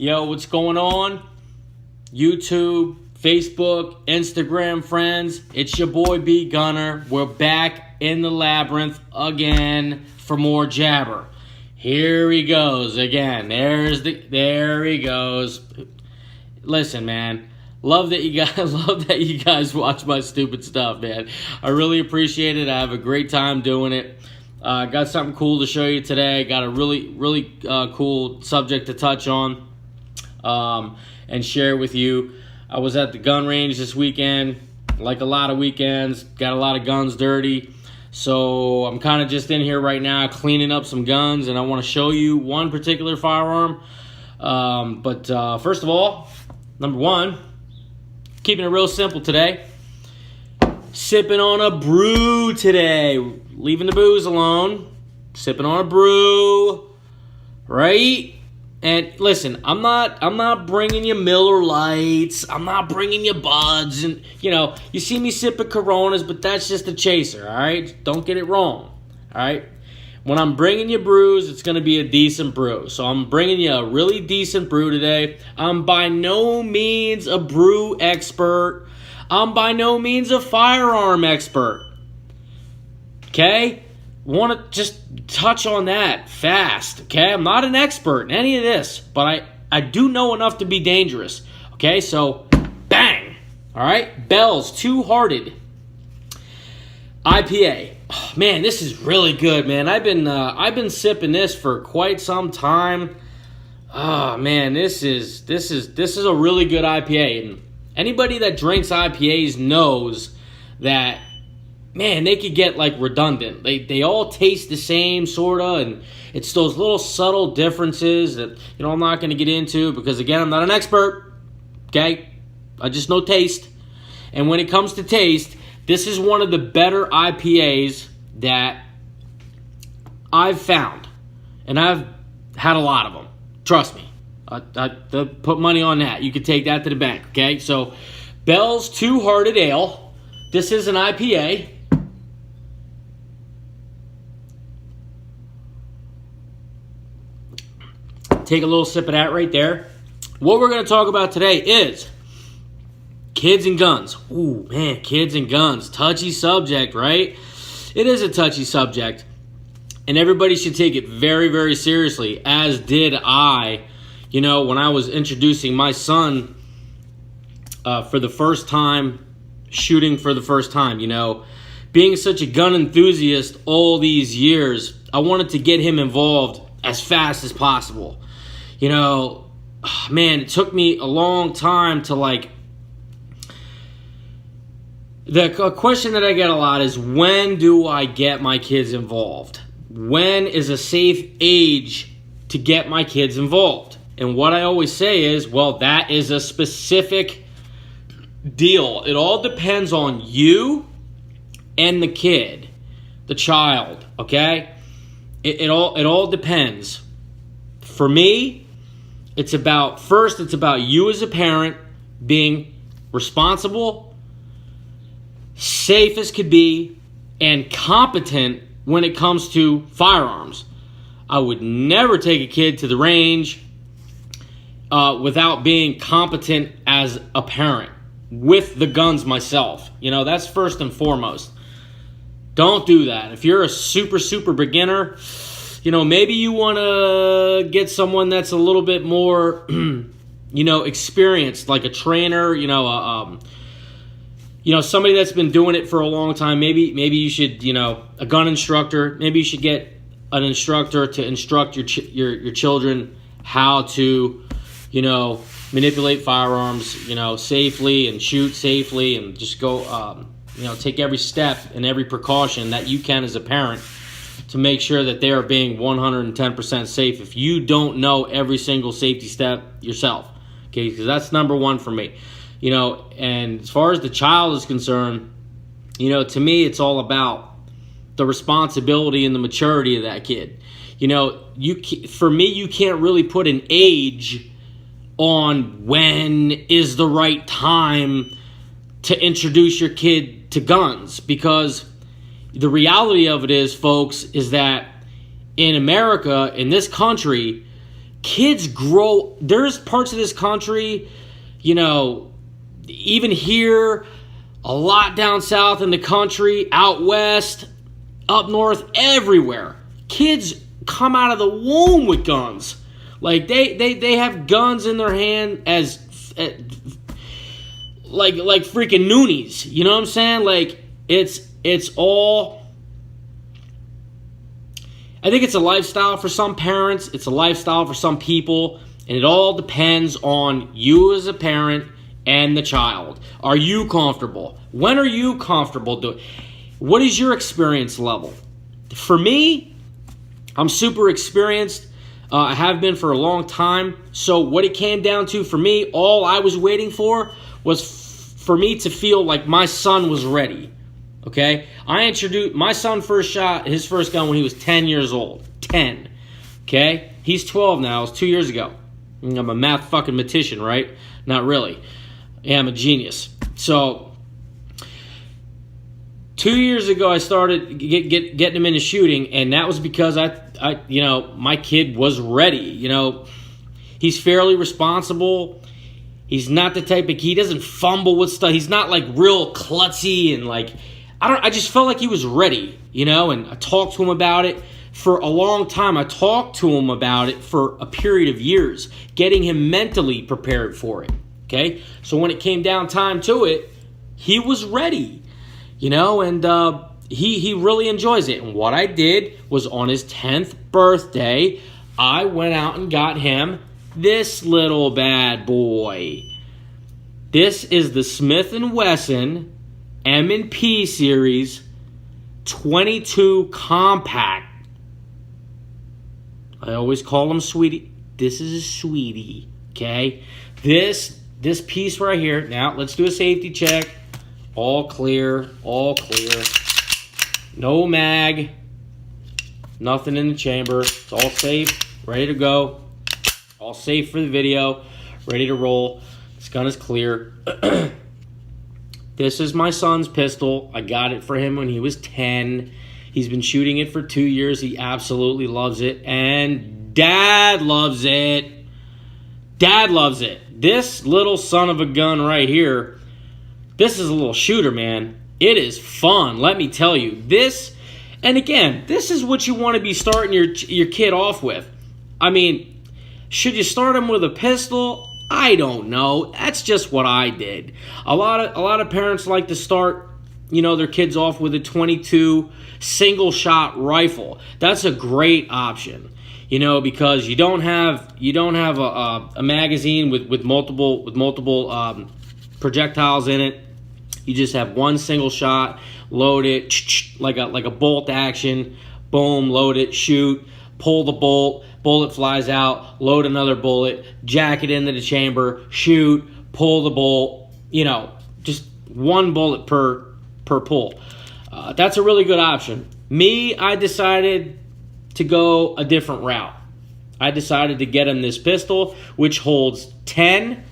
Yo, what's going on? YouTube, Facebook, Instagram friends, it's your boy B Gunner. We're back in the labyrinth again for more jabber. Here he goes again. There he goes. Listen, man. Love that you guys watch my stupid stuff, man. I really appreciate it. I have a great time doing it. Got something cool to show you today. Got a really cool subject to touch on and share with you. I was at the gun range this weekend, like a lot of weekends. Got a lot of guns dirty. So I'm kind of just in here right now cleaning up some guns, and I want to show you one particular firearm. But first of all, number one, keeping it real simple today. Sipping on a brew today. Leaving the booze alone. Sipping on a brew. Right? And listen, I'm not bringing you Miller Lights. I'm not bringing you Buds. And, you see me sipping Coronas, but that's just a chaser, all right? Don't get it wrong, all right? When I'm bringing you brews, it's going to be a decent brew. So I'm bringing you a really decent brew today. I'm by no means a brew expert. I'm by no means a firearm expert. Okay? Want to just touch on that fast. Okay? I'm not an expert in any of this, but I do know enough to be dangerous. Okay? So, bang! All right? Bell's Two-Hearted IPA. Oh, man, this is really good, man. I've been sipping this for quite some time. Oh, man, this is a really good IPA. And anybody that drinks IPAs knows that, man, they could get like redundant. They all taste the same, sorta, and it's those little subtle differences that I'm not going to get into because, again, I'm not an expert. Okay, I just know taste, and when it comes to taste, this is one of the better IPAs that I've found, and I've had a lot of them. Trust me. I put money on that. You could take that to the bank, okay? So, Bell's Two-Hearted Ale. This is an IPA. Take a little sip of that right there. What we're going to talk about today is kids and guns. Ooh, man, kids and guns. Touchy subject, right? It is a touchy subject. And everybody should take it very, very seriously, as did I. When I was introducing my son for the first time, shooting for the first time, being such a gun enthusiast all these years, I wanted to get him involved as fast as possible. Man, it took me a long time to the question that I get a lot is, when do I get my kids involved? When is a safe age to get my kids involved? And what I always say is, well, that is a specific deal. It all depends on you and the kid, the child, okay? It all depends. For me, it's about you as a parent being responsible, safe as could be, and competent when it comes to firearms. I would never take a kid to the range without being competent as a parent with the guns myself. That's first and foremost. Don't do that. If you're a super beginner, maybe you want to get someone that's a little bit more, experienced, like a trainer, somebody that's been doing it for a long time. Maybe you should, a gun instructor. Maybe you should get an instructor to instruct your children how to, manipulate firearms, safely and shoot safely, and just go, take every step and every precaution that you can as a parent to make sure that they are being 110% safe if you don't know every single safety step yourself. Okay, because that's number one for me. And as far as the child is concerned, to me, it's all about the responsibility and the maturity of that kid. For me, you can't really put an age on when is the right time to introduce your kid to guns, because the reality of it is, folks, is that in America, in this country, kids grow. There's parts of this country, you know, even here, a lot down south in the country, out west, up north, everywhere. Kids come out of the womb with guns. Like they have guns in their hand as like freaking noonies. You know what I'm saying? Like it's all. I think it's a lifestyle for some parents. It's a lifestyle for some people, and it all depends on you as a parent and the child. Are you comfortable? When are you comfortable doing? What is your experience level? For me, I'm super experienced. I have been for a long time. So what it came down to for me, all I was waiting for was for me to feel like my son was ready. Okay? I introduced my son first shot his first gun when he was 10 years old. 10. Okay? He's 12 now. It was 2 years ago. I'm a math fucking matician, right? Not really. Yeah, I'm a genius. So 2 years ago, I started getting him into shooting, and that was because I, you know, my kid was ready. You know, he's fairly responsible. He's not the type of he doesn't fumble with stuff. He's not like real klutzy and like I just felt like he was ready, you know. And I talked to him about it for a long time. I talked to him about it for a period of years, getting him mentally prepared for it. Okay, so when it came down time to it, he was ready. You know, and he really enjoys it. And what I did was on his 10th birthday, I went out and got him this little bad boy. This is the Smith Wesson M&P series 22 compact. I always call him sweetie. This is a sweetie, okay? This piece right here. Now, let's do a safety check. All clear, all clear. No mag. Nothing in the chamber. It's all safe, ready to go. All safe for the video, ready to roll. This gun is clear. This is my son's pistol. I got it for him when he was 10. He's been shooting it for 2 years. He absolutely loves it. And Dad loves it. Dad loves it. This little son of a gun right here, this is a little shooter, man. It is fun, let me tell you. This, and again, this is what you want to be starting your kid off with. I mean, should you start him with a pistol? I don't know. That's just what I did. A lot of parents like to start, you know, their kids off with a 22 single shot rifle. That's a great option. You know, because you don't have a magazine with multiple projectiles in it. You just have one single shot, load it like a bolt action, boom, load it, shoot, pull the bolt, bullet flies out, load another bullet, jack it into the chamber, shoot, pull the bolt, you know, just one bullet per pull. That's a really good option. Me, I decided to go a different route. I decided to get him this pistol, which holds 10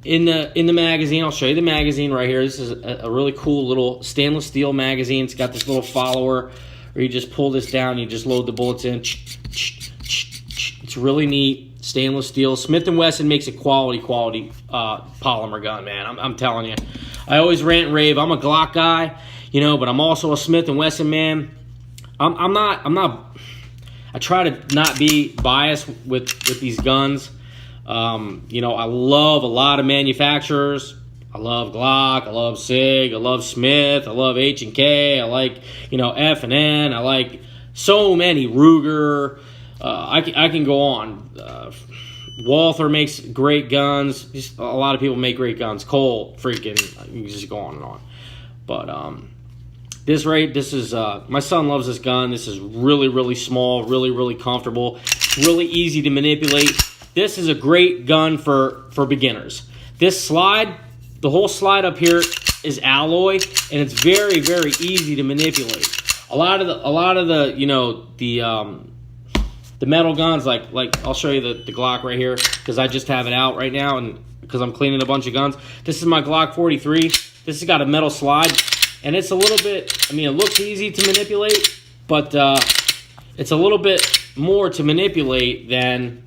in the magazine. I'll show you the magazine right here. This is a really cool little stainless steel magazine. It's got this little follower where you just pull this down, you just load the bullets in. It's really neat. Stainless steel. Smith & Wesson makes a quality polymer gun, man. I'm telling you. I always rant and rave. I'm a Glock guy, you know, but I'm also a Smith & Wesson man. I'm not. I try to not be biased with these guns. You know, I love a lot of manufacturers. I love Glock. I love Sig. I love Smith. I love H&K. I like, you know, F&N. I like so many. Ruger. I can go on. Walther makes great guns. Just a lot of people make great guns. Cole, freaking, you can just go on and on. But this is my son loves this gun. This is really, really small, really, really comfortable. It's really easy to manipulate. This is a great gun for beginners. This slide, the whole slide up here is alloy, and it's very, very easy to manipulate. A lot of the you know, the metal guns, like I'll show you the Glock right here, because I just have it out right now, and because I'm cleaning a bunch of guns. This is my Glock 43. This has got a metal slide, and it's a little bit, I mean, it looks easy to manipulate, but it's a little bit more to manipulate than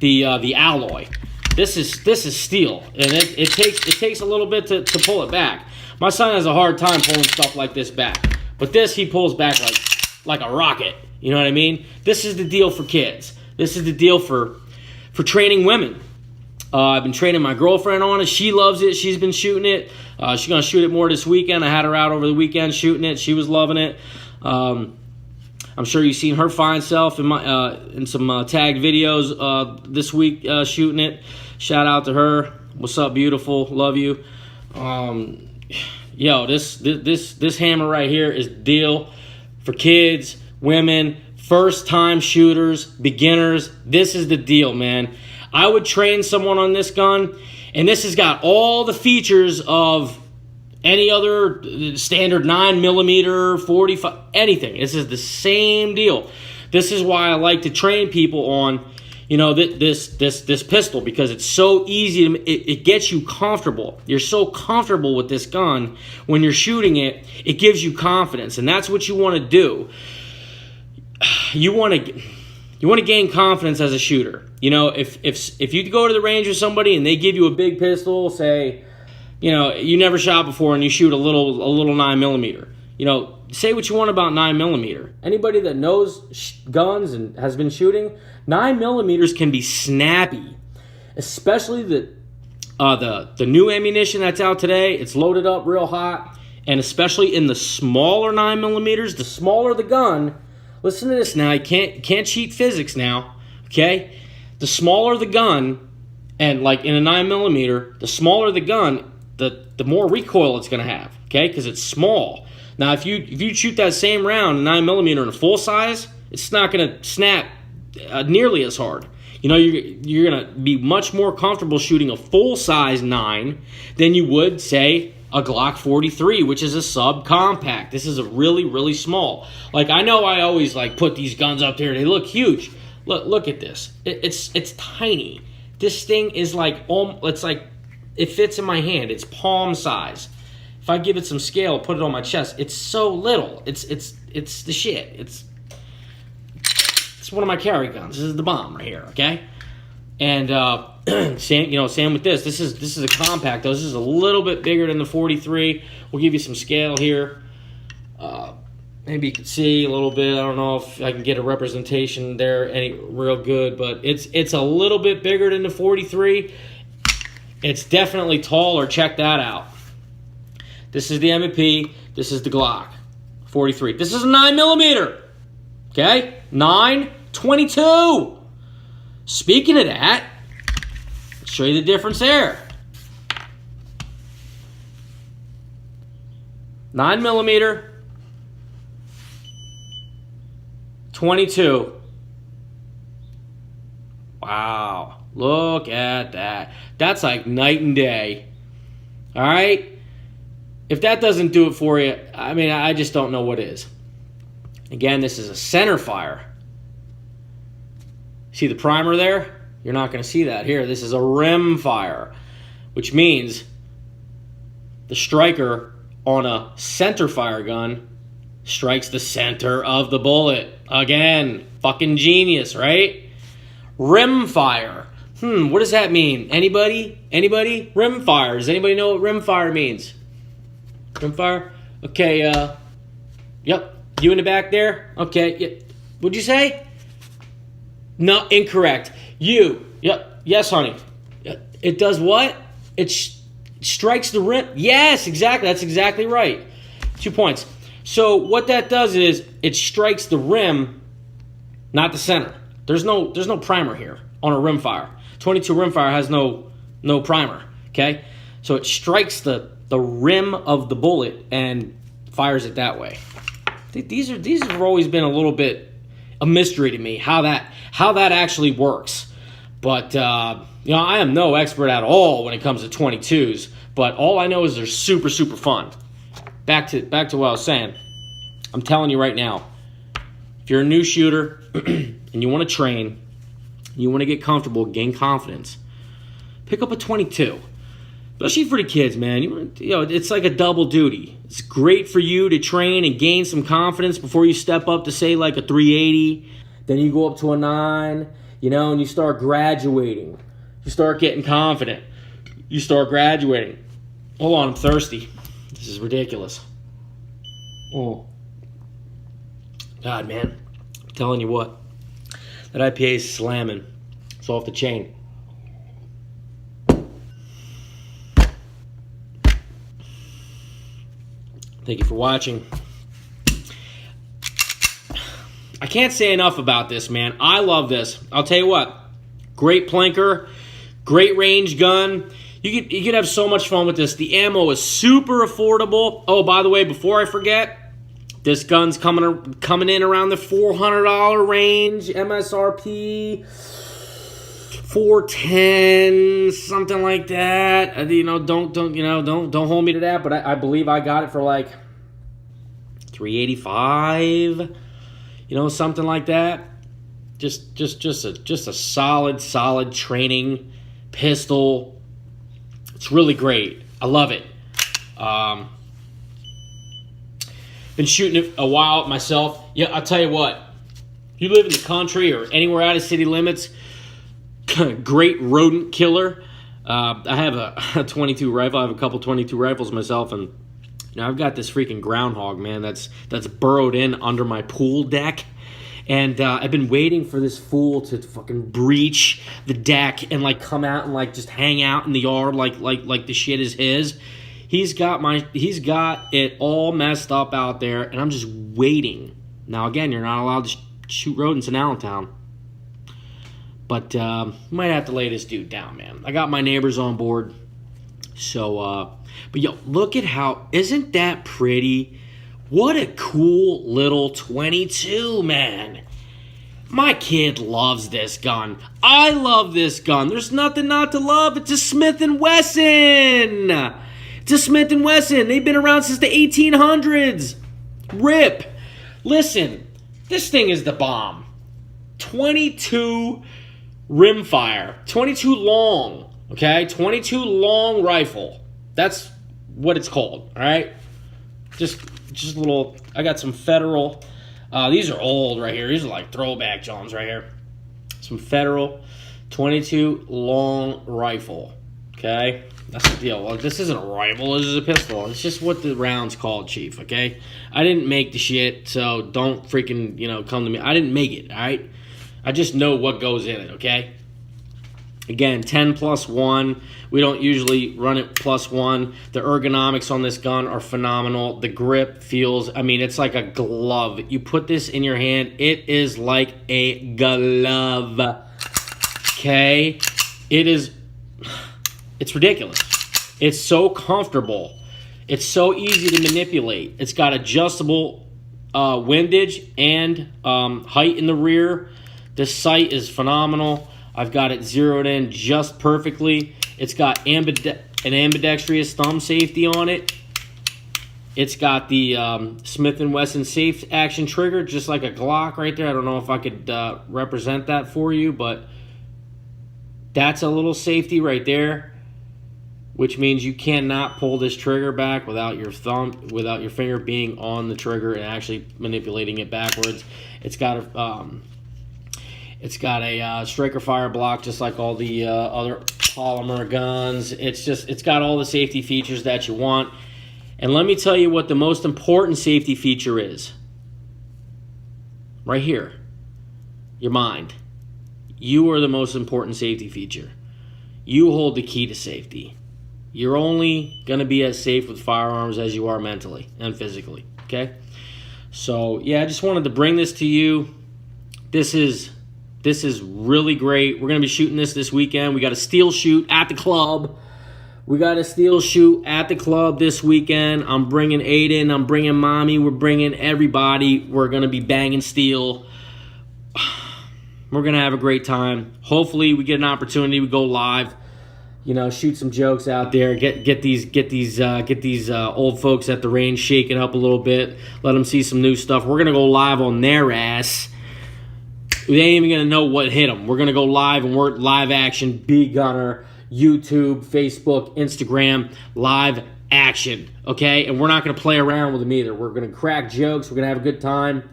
the alloy. This is steel, and it takes a little bit to pull it back. My son has a hard time pulling stuff like this back, but this he pulls back like a rocket. You know what I mean? This is the deal for kids. This is the deal for training women. I've been training my girlfriend on it. She loves it. She's been shooting it. She's gonna shoot it more this weekend. I had her out over the weekend shooting it. She was loving it. I'm sure you've seen her fine self in some tagged videos this week shooting it. Shout out to her. What's up, beautiful? Love you. Yo, this hammer right here is the deal for kids, women, first-time shooters, beginners. This is the deal, man. I would train someone on this gun, and this has got all the features of any other standard 9mm, 45, anything. This is the same deal. This is why I like to train people on, you know, this pistol, because it's so easy to, it gets you comfortable. You're so comfortable with this gun when you're shooting it. It gives you confidence, and that's what you want to do. You want to gain confidence as a shooter. You know, if you go to the range with somebody and they give you a big pistol, say, you know, you never shot before and you shoot a little 9mm. You know, say what you want about 9mm. Anybody that knows guns and has been shooting, 9mm can be snappy, especially the new ammunition that's out today. It's loaded up real hot, and especially in the smaller 9mm, the smaller the gun. Listen to this now. You can't cheat physics now, okay? The smaller the gun, and like in a 9mm, the smaller the gun, the more recoil it's going to have, okay? Because it's small. Now, if you shoot that same round, 9mm in a full size, it's not going to snap nearly as hard. You know, you're going to be much more comfortable shooting a full size 9 than you would, say, a Glock 43, which is a subcompact. This is a really, really small. Like, I know I always like put these guns up there. They look huge. Look at this. It's tiny. This thing is like, it's like, it fits in my hand. It's palm size. If I give it some scale, put it on my chest, it's so little. It's the shit. It's one of my carry guns. This is the bomb right here, okay? And same with this. This is a compact. This is a little bit bigger than the 43. We'll give you some scale here. Maybe you can see a little bit. I don't know if I can get a representation there any real good, but it's a little bit bigger than the 43. It's definitely taller. Check that out. This is the M&P. This is the Glock 43. This is a 9mm. Okay? 9.22. Speaking of that, let's show you the difference there. 9mm, 22. Wow. Look at that. That's like night and day. All right? If that doesn't do it for you, I mean, I just don't know what is. Again, this is a center fire. See the primer there? You're not going to see that here. This is a rimfire, which means the striker on a center fire gun strikes the center of the bullet. Again, fucking genius, right? Rimfire. What does that mean? Anybody? Rimfire. Does anybody know what rimfire means? Rimfire? Okay, yep. You in the back there? Okay, yeah. What'd you say? No, incorrect. You. Yep. Yes, honey. It does what? It strikes the rim. Yes, exactly. That's exactly right. 2 points. So what that does is it strikes the rim, not the center. There's no primer here on a rimfire. 22 rimfire has no primer. Okay, so it strikes the rim of the bullet and fires it that way. These have always been a little bit a mystery to me how that actually works. But I am no expert at all when it comes to 22s. But all I know is they're super, super fun. Back to what I was saying. I'm telling you right now, if you're a new shooter and you want to train, you want to get comfortable, gain confidence, pick up a 22. Especially for the kids, man. It's like a double duty. It's great for you to train and gain some confidence before you step up to, say, like a 380. Then you go up to a 9. you know, and you start graduating. You start getting confident. You start graduating. Hold on, I'm thirsty. This is ridiculous. Oh. God, man. I'm telling you what. That IPA is slamming. It's off the chain. Thank you for watching. I can't say enough about this, man. I love this. I'll tell you what. Great plinker. Great range gun. You could have so much fun with this. The ammo is super affordable. Oh, by the way, before I forget, this gun's coming in around the $400 range. MSRP $410, something like that. You know, don't hold me to that. But I believe I got it for like $385. You know, something like that. Just a solid training pistol. It's really great. I love it. Been shooting it a while myself. Yeah, I'll tell you what. If you live in the country or anywhere out of city limits, great rodent killer. I have a 22 rifle. I have a couple 22 rifles myself, and you know, I've got this freaking groundhog, man, that's burrowed in under my pool deck. And I've been waiting for this fool to fucking breach the deck and like come out and like just hang out in the yard like the shit is his. He's got it all messed up out there, and I'm just waiting. Now again, you're not allowed to shoot rodents in Allentown, but might have to lay this dude down, man. I got my neighbors on board, so but yo, look at how, isn't that pretty? What a cool little 22, man. My kid loves this gun. I love this gun. There's nothing not to love. It's a Smith Wesson. It's a Smith Wesson. They've been around since the 1800s. Rip. Listen, this thing is the bomb. 22 rimfire. 22 long. Okay? 22 long rifle. That's what it's called. All right? Just a little, I got some Federal, these are old right here, these are like throwback Johns right here. Some Federal 22 long rifle, okay? That's the deal. Well, this isn't a rifle, this is a pistol. It's just what the round's called, Chief, okay? I didn't make the shit, so don't freaking, come to me. I didn't make it, all right? I just know what goes in it, okay? Again, 10 plus 1. We don't usually run it plus 1. The ergonomics on this gun are phenomenal. The grip feels, it's like a glove. You put this in your hand, it is like a glove. Okay? It's ridiculous. It's so comfortable. It's so easy to manipulate. It's got adjustable windage and height in the rear. The sight is phenomenal. I've got it zeroed in just perfectly. It's got an ambidextrous thumb safety on it. It's got the Smith & Wesson safe action trigger, just like a Glock right there. I don't know if I could represent that for you, but that's a little safety right there, which means you cannot pull this trigger back without your finger being on the trigger and actually manipulating it backwards. It's got a striker fire block, just like all the other polymer guns. It's got all the safety features that you want. And let me tell you what the most important safety feature is. Right here. Your mind. You are the most important safety feature. You hold the key to safety. You're only going to be as safe with firearms as you are mentally and physically. Okay? So, yeah, I just wanted to bring this to you. This is really great. We're going to be shooting this weekend. We got a steel shoot at the club. This weekend. I'm bringing Aiden. I'm bringing Mommy. We're bringing everybody. We're going to be banging steel. We're going to have a great time. Hopefully we get an opportunity. We go live. Shoot some jokes out there. Get these old folks at the range shaking up a little bit. Let them see some new stuff. We're going to go live on their ass. They ain't even going to know what hit them. We're going to go live and work live action. B Gunner, YouTube, Facebook, Instagram, live action. Okay? And we're not going to play around with them either. We're going to crack jokes. We're going to have a good time.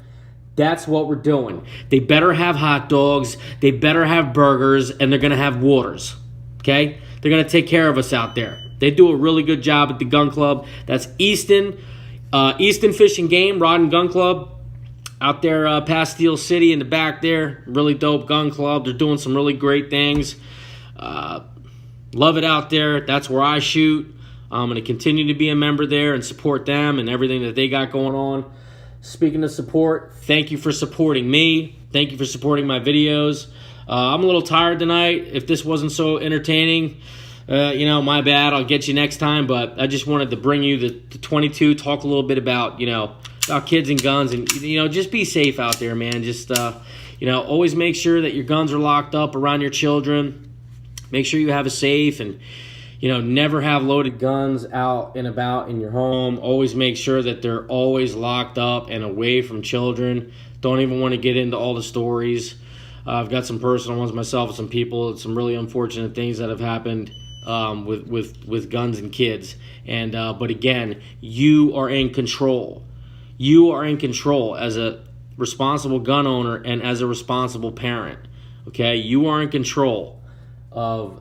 That's what we're doing. They better have hot dogs, they better have burgers, and they're going to have waters. Okay? They're going to take care of us out there. They do a really good job at the gun club. That's Easton Fish and Game, Rod and Gun Club. Out there past Steel City in the back there. Really dope gun club. They're doing some really great things. Love it out there. That's where I shoot. I'm going to continue to be a member there and support them and everything that they got going on. Speaking of support, thank you for supporting me. Thank you for supporting my videos. I'm a little tired tonight. If this wasn't so entertaining, my bad. I'll get you next time. But I just wanted to bring you the 22, talk a little bit about, about kids and guns. And, just be safe out there, man. Just, always make sure that your guns are locked up around your children. Make sure you have a safe and, never have loaded guns out and about in your home. Always make sure that they're always locked up and away from children. Don't even want to get into all the stories. I've got some personal ones myself with some people, some really unfortunate things that have happened with guns and kids. And but again, you are in control. You are in control as a responsible gun owner and as a responsible parent. Okay, you are in control of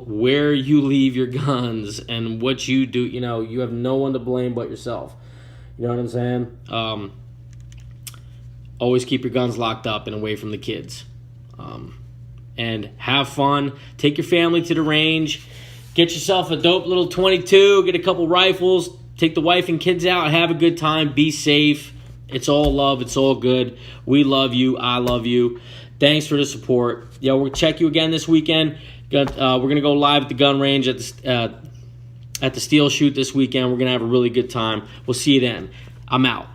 where you leave your guns and what you do. You have no one to blame but yourself. You know what I'm saying? Always keep your guns locked up and away from the kids. And have fun. Take your family to the range. Get yourself a dope little 22. Get a couple rifles. Take the wife and kids out. Have a good time. Be safe. It's all love. It's all good. We love you. I love you. Thanks for the support. We'll check you again this weekend. We're going to go live at the gun range at the Steel Shoot this weekend. We're going to have a really good time. We'll see you then. I'm out.